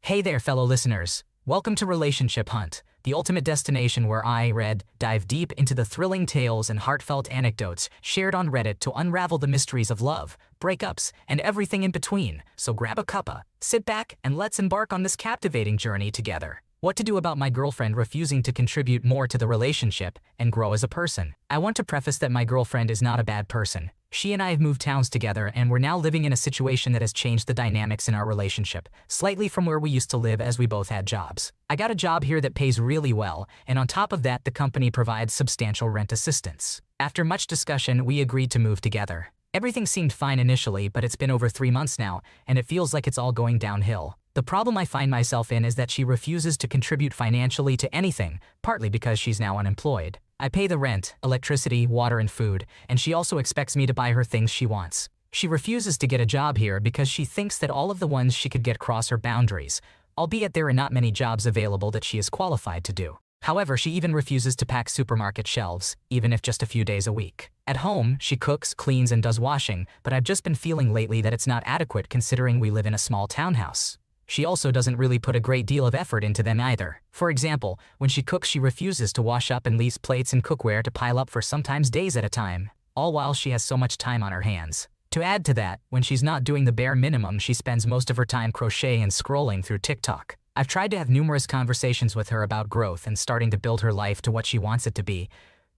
Hey there, fellow listeners. Welcome to Relationship Hunt, the ultimate destination where dive deep into the thrilling tales and heartfelt anecdotes shared on Reddit to unravel the mysteries of love, breakups, and everything in between. So grab a cuppa, sit back, and let's embark on this captivating journey together. What to do about my girlfriend refusing to contribute more to the relationship and grow as a person. I want to preface that my girlfriend is not a bad person. She and I have moved towns together and we're now living in a situation that has changed the dynamics in our relationship, slightly from where we used to live as we both had jobs. I got a job here that pays really well, and on top of that the company provides substantial rent assistance. After much discussion, we agreed to move together. Everything seemed fine initially, but it's been over 3 months now, and it feels like it's all going downhill. The problem I find myself in is that she refuses to contribute financially to anything, partly because she's now unemployed. I pay the rent, electricity, water, and food, and she also expects me to buy her things she wants. She refuses to get a job here because she thinks that all of the ones she could get cross her boundaries, albeit there are not many jobs available that she is qualified to do. However, she even refuses to pack supermarket shelves, even if just a few days a week. At home, she cooks, cleans, and does washing, but I've just been feeling lately that it's not adequate considering we live in a small townhouse. She also doesn't really put a great deal of effort into them either. For example, when she cooks, she refuses to wash up and leaves plates and cookware to pile up for sometimes days at a time, all while she has so much time on her hands. To add to that, when she's not doing the bare minimum, she spends most of her time crocheting and scrolling through TikTok. I've tried to have numerous conversations with her about growth and starting to build her life to what she wants it to be,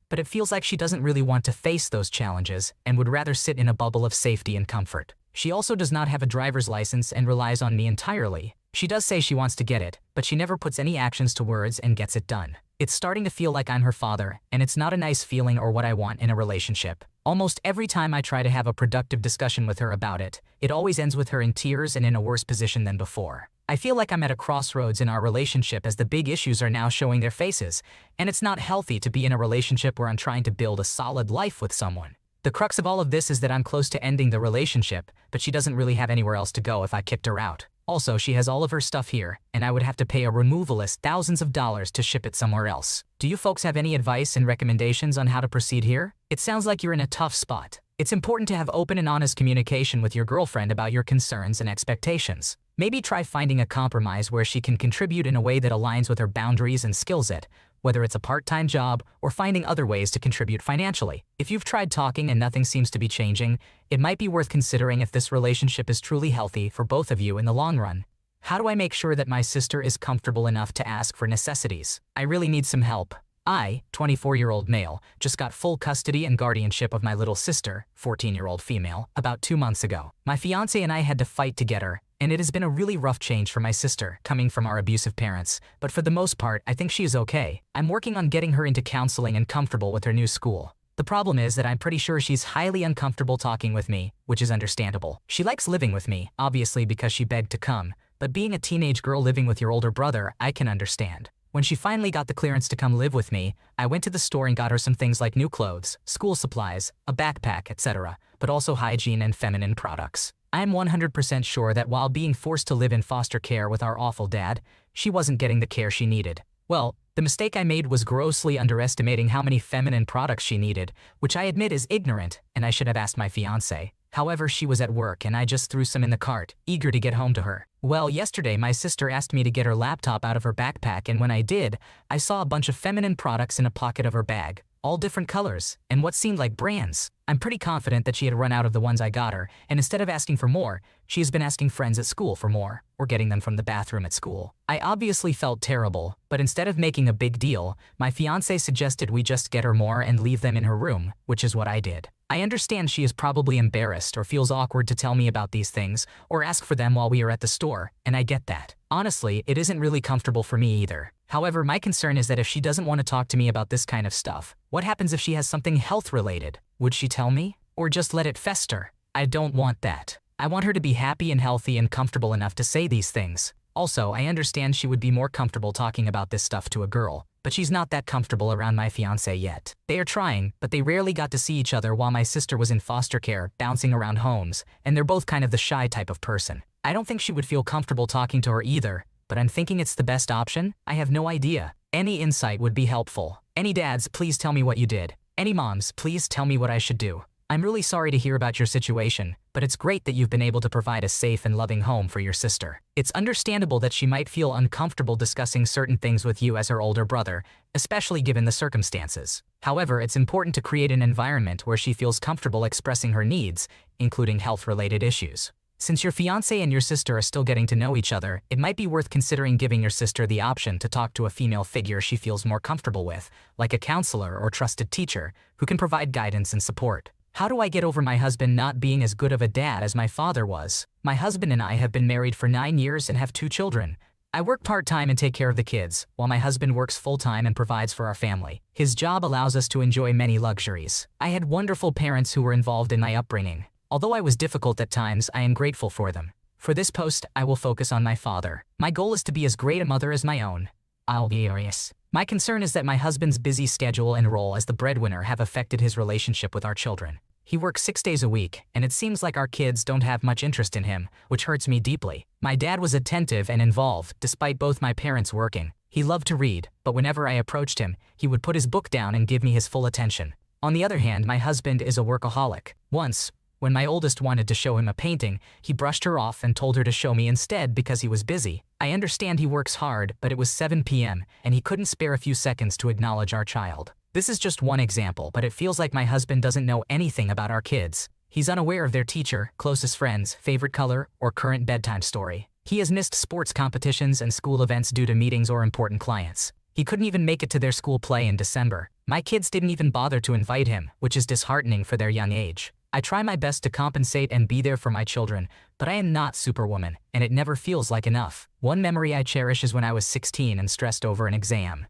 but it feels like she doesn't really want to face those challenges and would rather sit in a bubble of safety and comfort. She also does not have a driver's license and relies on me entirely. She does say she wants to get it, but she never puts any actions to words and gets it done. It's starting to feel like I'm her father, and it's not a nice feeling or what I want in a relationship. Almost every time I try to have a productive discussion with her about it, it always ends with her in tears and in a worse position than before. I feel like I'm at a crossroads in our relationship as the big issues are now showing their faces, and it's not healthy to be in a relationship where I'm trying to build a solid life with someone. The crux of all of this is that I'm close to ending the relationship, but she doesn't really have anywhere else to go if I kicked her out. Also, she has all of her stuff here, and I would have to pay a removalist thousands of dollars to ship it somewhere else. Do you folks have any advice and recommendations on how to proceed here? It sounds like you're in a tough spot. It's important to have open and honest communication with your girlfriend about your concerns and expectations. Maybe try finding a compromise where she can contribute in a way that aligns with her boundaries and skill set, whether it's a part-time job or finding other ways to contribute financially. If you've tried talking and nothing seems to be changing, it might be worth considering if this relationship is truly healthy for both of you in the long run. How do I make sure that my sister is comfortable enough to ask for necessities? I really need some help. I, 24-year-old male, just got full custody and guardianship of my little sister, 14-year-old female, about 2 months ago. My fiancé and I had to fight to get her, and it has been a really rough change for my sister, coming from our abusive parents, but for the most part, I think she is okay. I'm working on getting her into counseling and comfortable with her new school. The problem is that I'm pretty sure she's highly uncomfortable talking with me, which is understandable. She likes living with me, obviously because she begged to come, but being a teenage girl living with your older brother, I can understand. When she finally got the clearance to come live with me, I went to the store and got her some things like new clothes, school supplies, a backpack, etc., but also hygiene and feminine products. I'm 100% sure that while being forced to live in foster care with our awful dad, she wasn't getting the care she needed. Well, the mistake I made was grossly underestimating how many feminine products she needed, which I admit is ignorant, and I should have asked my fiancé. However, she was at work and I just threw some in the cart, eager to get home to her. Well, yesterday my sister asked me to get her laptop out of her backpack, and when I did, I saw a bunch of feminine products in a pocket of her bag, all different colors, and what seemed like brands. I'm pretty confident that she had run out of the ones I got her, and instead of asking for more, she has been asking friends at school for more, or getting them from the bathroom at school. I obviously felt terrible, but instead of making a big deal, my fiancé suggested we just get her more and leave them in her room, which is what I did. I understand she is probably embarrassed or feels awkward to tell me about these things, or ask for them while we are at the store, and I get that. Honestly, it isn't really comfortable for me either. However, my concern is that if she doesn't want to talk to me about this kind of stuff, what happens if she has something health-related? Would she tell me? Or just let it fester? I don't want that. I want her to be happy and healthy and comfortable enough to say these things. Also, I understand she would be more comfortable talking about this stuff to a girl, but she's not that comfortable around my fiancé yet. They are trying, but they rarely got to see each other while my sister was in foster care, bouncing around homes, and they're both kind of the shy type of person. I don't think she would feel comfortable talking to her either, but I'm thinking it's the best option. I have no idea. Any insight would be helpful. Any dads, please tell me what you did. Any moms, please tell me what I should do. I'm really sorry to hear about your situation, but it's great that you've been able to provide a safe and loving home for your sister. It's understandable that she might feel uncomfortable discussing certain things with you as her older brother, especially given the circumstances. However, it's important to create an environment where she feels comfortable expressing her needs, including health-related issues. Since your fiancé and your sister are still getting to know each other, it might be worth considering giving your sister the option to talk to a female figure she feels more comfortable with, like a counselor or trusted teacher, who can provide guidance and support. How do I get over my husband not being as good of a dad as my father was? My husband and I have been married for 9 years and have 2 children. I work part-time and take care of the kids, while my husband works full-time and provides for our family. His job allows us to enjoy many luxuries. I had wonderful parents who were involved in my upbringing. Although I was difficult at times, I am grateful for them. For this post, I will focus on my father. My goal is to be as great a mother as my own. I'll be honest. My concern is that my husband's busy schedule and role as the breadwinner have affected his relationship with our children. He works 6 days a week, and it seems like our kids don't have much interest in him, which hurts me deeply. My dad was attentive and involved, despite both my parents working. He loved to read, but whenever I approached him, he would put his book down and give me his full attention. On the other hand, my husband is a workaholic. Once, when my oldest wanted to show him a painting, he brushed her off and told her to show me instead because he was busy. I understand he works hard, but it was 7 p.m., and he couldn't spare a few seconds to acknowledge our child. This is just one example, but it feels like my husband doesn't know anything about our kids. He's unaware of their teacher, closest friends, favorite color, or current bedtime story. He has missed sports competitions and school events due to meetings or important clients. He couldn't even make it to their school play in December. My kids didn't even bother to invite him, which is disheartening for their young age. I try my best to compensate and be there for my children, but I am not Superwoman, and it never feels like enough. One memory I cherish is when I was 16 and stressed over an exam.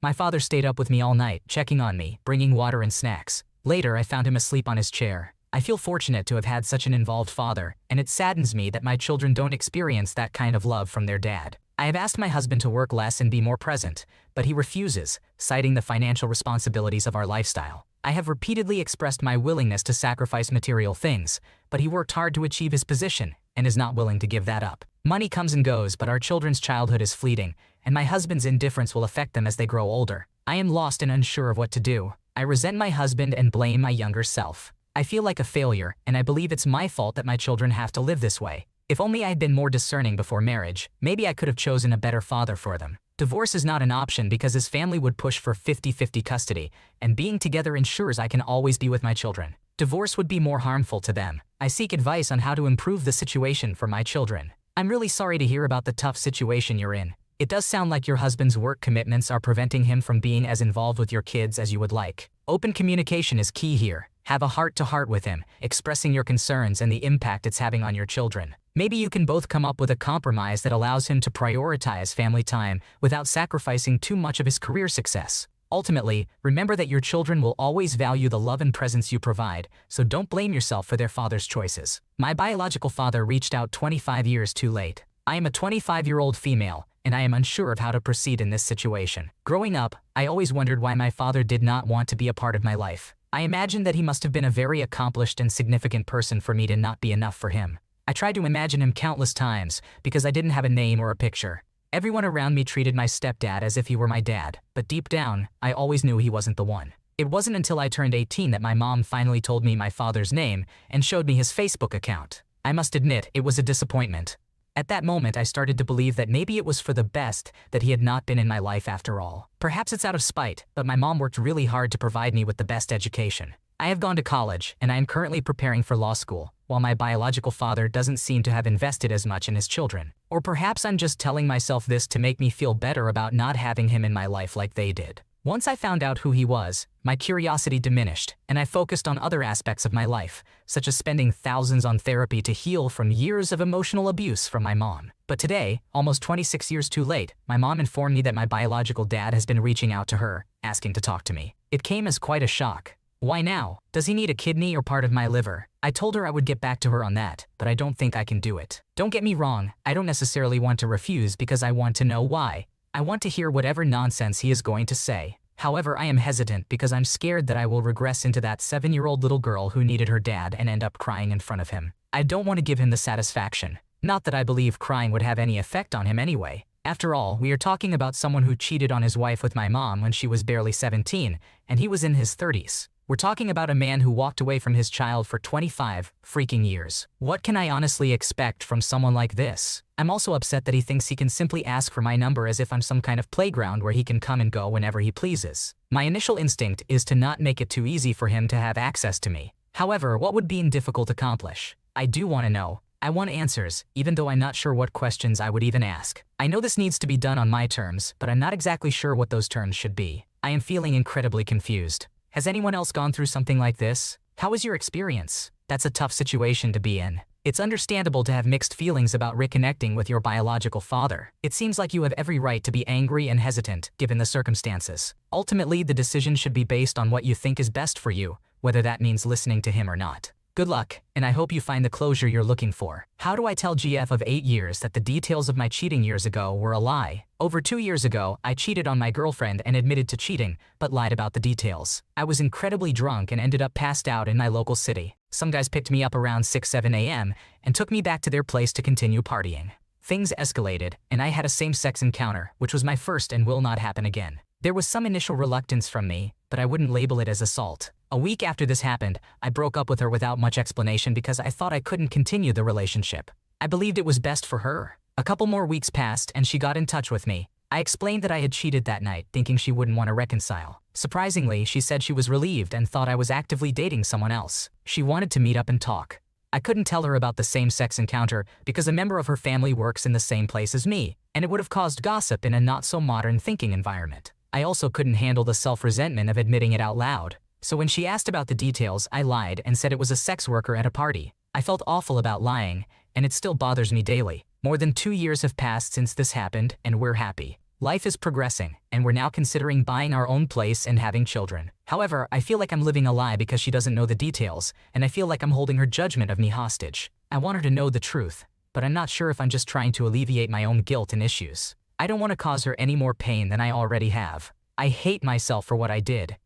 My father stayed up with me all night, checking on me, bringing water and snacks. Later, I found him asleep on his chair. I feel fortunate to have had such an involved father, and it saddens me that my children don't experience that kind of love from their dad. I have asked my husband to work less and be more present, but he refuses, citing the financial responsibilities of our lifestyle. I have repeatedly expressed my willingness to sacrifice material things, but he worked hard to achieve his position and is not willing to give that up. Money comes and goes, but our children's childhood is fleeting, and my husband's indifference will affect them as they grow older. I am lost and unsure of what to do. I resent my husband and blame my younger self. I feel like a failure, and I believe it's my fault that my children have to live this way. If only I had been more discerning before marriage, maybe I could have chosen a better father for them. Divorce is not an option because his family would push for 50-50 custody, and being together ensures I can always be with my children. Divorce would be more harmful to them. I seek advice on how to improve the situation for my children. I'm really sorry to hear about the tough situation you're in. It does sound like your husband's work commitments are preventing him from being as involved with your kids as you would like. Open communication is key here. Have a heart-to-heart with him, expressing your concerns and the impact it's having on your children. Maybe you can both come up with a compromise that allows him to prioritize family time without sacrificing too much of his career success. Ultimately, remember that your children will always value the love and presence you provide, so don't blame yourself for their father's choices. My biological father reached out 25 years too late. I am a 25-year-old female, and I am unsure of how to proceed in this situation. Growing up, I always wondered why my father did not want to be a part of my life. I imagined that he must have been a very accomplished and significant person for me to not be enough for him. I tried to imagine him countless times because I didn't have a name or a picture. Everyone around me treated my stepdad as if he were my dad, but deep down, I always knew he wasn't the one. It wasn't until I turned 18 that my mom finally told me my father's name and showed me his Facebook account. I must admit, it was a disappointment. At that moment, I started to believe that maybe it was for the best that he had not been in my life after all. Perhaps it's out of spite, but my mom worked really hard to provide me with the best education. I have gone to college, and I am currently preparing for law school, while my biological father doesn't seem to have invested as much in his children. Or perhaps I'm just telling myself this to make me feel better about not having him in my life like they did. Once I found out who he was, my curiosity diminished, and I focused on other aspects of my life, such as spending thousands on therapy to heal from years of emotional abuse from my mom. But today, almost 26 years too late, my mom informed me that my biological dad has been reaching out to her, asking to talk to me. It came as quite a shock. Why now? Does he need a kidney or part of my liver? I told her I would get back to her on that, but I don't think I can do it. Don't get me wrong, I don't necessarily want to refuse because I want to know why. I want to hear whatever nonsense he is going to say. However, I am hesitant because I'm scared that I will regress into that 7-year-old little girl who needed her dad and end up crying in front of him. I don't want to give him the satisfaction. Not that I believe crying would have any effect on him anyway. After all, we are talking about someone who cheated on his wife with my mom when she was barely 17, and he was in his 30s. We're talking about a man who walked away from his child for 25 freaking years. What can I honestly expect from someone like this? I'm also upset that he thinks he can simply ask for my number as if I'm some kind of playground where he can come and go whenever he pleases. My initial instinct is to not make it too easy for him to have access to me. However, what would be difficult to accomplish? I do want to know. I want answers, even though I'm not sure what questions I would even ask. I know this needs to be done on my terms, but I'm not exactly sure what those terms should be. I am feeling incredibly confused. Has anyone else gone through something like this? How was your experience? That's a tough situation to be in. It's understandable to have mixed feelings about reconnecting with your biological father. It seems like you have every right to be angry and hesitant, given the circumstances. Ultimately, the decision should be based on what you think is best for you, whether that means listening to him or not. Good luck, and I hope you find the closure you're looking for. How do I tell GF of 8 years that the details of my cheating years ago were a lie? Over 2 years ago, I cheated on my girlfriend and admitted to cheating, but lied about the details. I was incredibly drunk and ended up passed out in my local city. Some guys picked me up around 6-7 a.m. and took me back to their place to continue partying. Things escalated, and I had a same-sex encounter, which was my first and will not happen again. There was some initial reluctance from me, but I wouldn't label it as assault. A week after this happened, I broke up with her without much explanation because I thought I couldn't continue the relationship. I believed it was best for her. A couple more weeks passed and she got in touch with me. I explained that I had cheated that night, thinking she wouldn't want to reconcile. Surprisingly, she said she was relieved and thought I was actively dating someone else. She wanted to meet up and talk. I couldn't tell her about the same-sex encounter because a member of her family works in the same place as me, and it would have caused gossip in a not-so-modern thinking environment. I also couldn't handle the self-resentment of admitting it out loud. So when she asked about the details, I lied and said it was a sex worker at a party. I felt awful about lying, and it still bothers me daily. More than 2 years have passed since this happened, and we're happy. Life is progressing, and we're now considering buying our own place and having children. However, I feel like I'm living a lie because she doesn't know the details, and I feel like I'm holding her judgment of me hostage. I want her to know the truth, but I'm not sure if I'm just trying to alleviate my own guilt and issues. I don't want to cause her any more pain than I already have. I hate myself for what I did.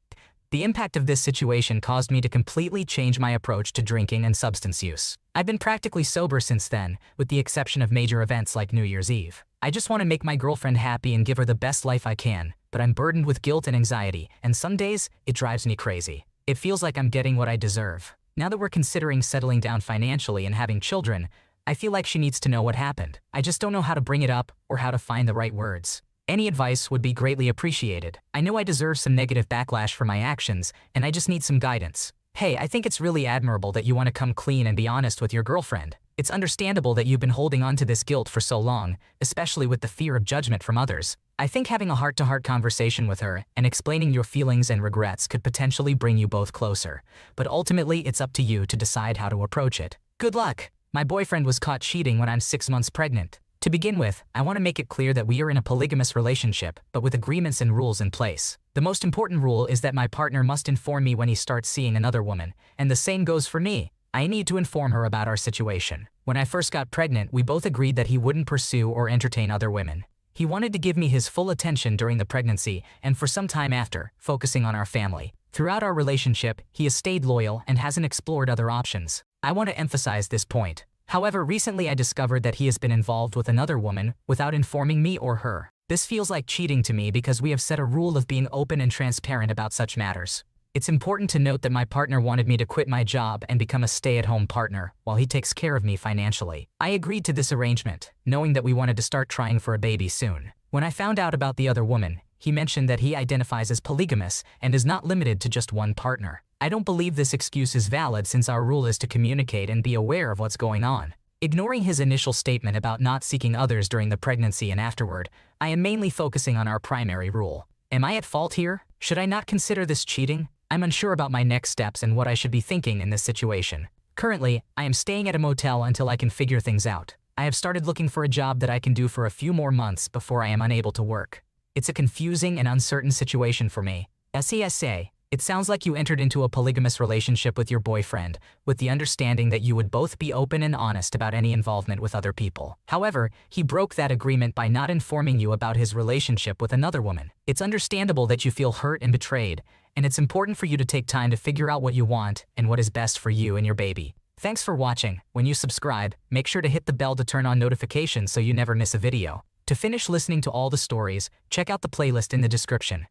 The impact of this situation caused me to completely change my approach to drinking and substance use. I've been practically sober since then, with the exception of major events like New Year's Eve. I just want to make my girlfriend happy and give her the best life I can, but I'm burdened with guilt and anxiety, and some days, it drives me crazy. It feels like I'm getting what I deserve. Now that we're considering settling down financially and having children, I feel like she needs to know what happened. I just don't know how to bring it up or how to find the right words. Any advice would be greatly appreciated. I know I deserve some negative backlash for my actions, and I just need some guidance. Hey, I think it's really admirable that you want to come clean and be honest with your girlfriend. It's understandable that you've been holding on to this guilt for so long, especially with the fear of judgment from others. I think having a heart-to-heart conversation with her and explaining your feelings and regrets could potentially bring you both closer. But ultimately, it's up to you to decide how to approach it. Good luck! My boyfriend was caught cheating when I'm 6 months pregnant. To begin with, I want to make it clear that we are in a polygamous relationship, but with agreements and rules in place. The most important rule is that my partner must inform me when he starts seeing another woman, and the same goes for me. I need to inform her about our situation. When I first got pregnant, we both agreed that he wouldn't pursue or entertain other women. He wanted to give me his full attention during the pregnancy and for some time after, focusing on our family. Throughout our relationship, he has stayed loyal and hasn't explored other options. I want to emphasize this point. However, recently I discovered that he has been involved with another woman without informing me or her. This feels like cheating to me because we have set a rule of being open and transparent about such matters. It's important to note that my partner wanted me to quit my job and become a stay-at-home partner while he takes care of me financially. I agreed to this arrangement, knowing that we wanted to start trying for a baby soon. When I found out about the other woman, he mentioned that he identifies as polygamous and is not limited to just one partner. I don't believe this excuse is valid since our rule is to communicate and be aware of what's going on. Ignoring his initial statement about not seeking others during the pregnancy and afterward, I am mainly focusing on our primary rule. Am I at fault here? Should I not consider this cheating? I'm unsure about my next steps and what I should be thinking in this situation. Currently, I am staying at a motel until I can figure things out. I have started looking for a job that I can do for a few more months before I am unable to work. It's a confusing and uncertain situation for me. SESA. It sounds like you entered into a polygamous relationship with your boyfriend, with the understanding that you would both be open and honest about any involvement with other people. However, he broke that agreement by not informing you about his relationship with another woman. It's understandable that you feel hurt and betrayed, and it's important for you to take time to figure out what you want and what is best for you and your baby. Thanks for watching. When you subscribe, make sure to hit the bell to turn on notifications so you never miss a video. To finish listening to all the stories, check out the playlist in the description.